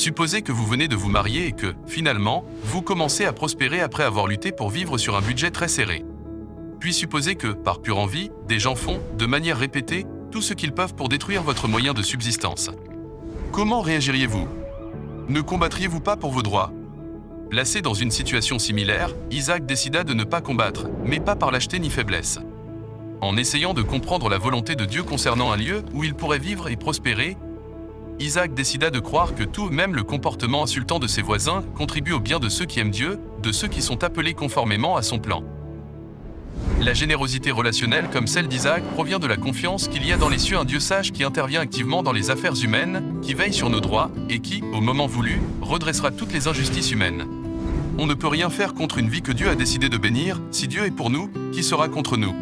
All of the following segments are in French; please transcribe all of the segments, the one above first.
Supposez que vous venez de vous marier et que, finalement, vous commencez à prospérer après avoir lutté pour vivre sur un budget très serré. Puis supposez que, par pure envie, des gens font, de manière répétée, tout ce qu'ils peuvent pour détruire votre moyen de subsistance. Comment réagiriez-vous? Ne combattriez-vous pas pour vos droits? Placé dans une situation similaire, Isaac décida de ne pas combattre, mais pas par lâcheté ni faiblesse. En essayant de comprendre la volonté de Dieu concernant un lieu où il pourrait vivre et prospérer, Isaac décida de croire que tout, même le comportement insultant de ses voisins, contribue au bien de ceux qui aiment Dieu, de ceux qui sont appelés conformément à son plan. La générosité relationnelle comme celle d'Isaac provient de la confiance qu'il y a dans les cieux un Dieu sage qui intervient activement dans les affaires humaines, qui veille sur nos droits, et qui, au moment voulu, redressera toutes les injustices humaines. On ne peut rien faire contre une vie que Dieu a décidé de bénir. Si Dieu est pour nous, qui sera contre nous?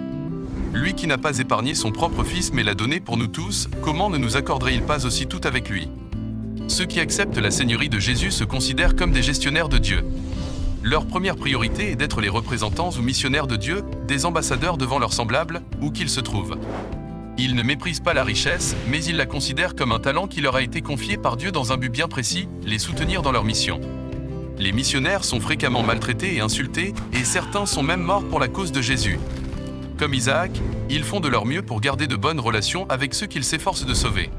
Lui qui n'a pas épargné son propre Fils mais l'a donné pour nous tous, comment ne nous accorderait-il pas aussi tout avec lui? Ceux qui acceptent la seigneurie de Jésus se considèrent comme des gestionnaires de Dieu. Leur première priorité est d'être les représentants ou missionnaires de Dieu, des ambassadeurs devant leurs semblables, où qu'ils se trouvent. Ils ne méprisent pas la richesse, mais ils la considèrent comme un talent qui leur a été confié par Dieu dans un but bien précis, les soutenir dans leur mission. Les missionnaires sont fréquemment maltraités et insultés, et certains sont même morts pour la cause de Jésus. Comme Isaac, ils font de leur mieux pour garder de bonnes relations avec ceux qu'ils s'efforcent de sauver.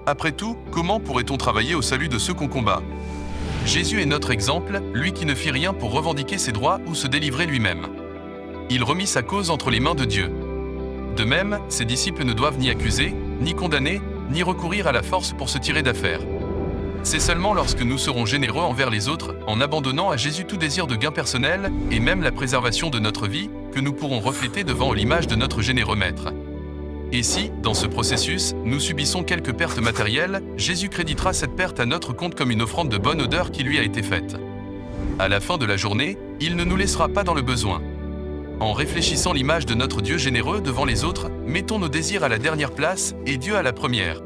Après tout, comment pourrait-on travailler au salut de ceux qu'on combat? Jésus est notre exemple, lui qui ne fit rien pour revendiquer ses droits ou se délivrer lui-même. Il remit sa cause entre les mains de Dieu. De même, ses disciples ne doivent ni accuser, ni condamner, ni recourir à la force pour se tirer d'affaire. C'est seulement lorsque nous serons généreux envers les autres, en abandonnant à Jésus tout désir de gain personnel, et même la préservation de notre vie, que nous pourrons refléter devant l'image de notre généreux Maître. Et si, dans ce processus, nous subissons quelques pertes matérielles, Jésus créditera cette perte à notre compte comme une offrande de bonne odeur qui lui a été faite. À la fin de la journée, il ne nous laissera pas dans le besoin. En réfléchissant l'image de notre Dieu généreux devant les autres, mettons nos désirs à la dernière place et Dieu à la première.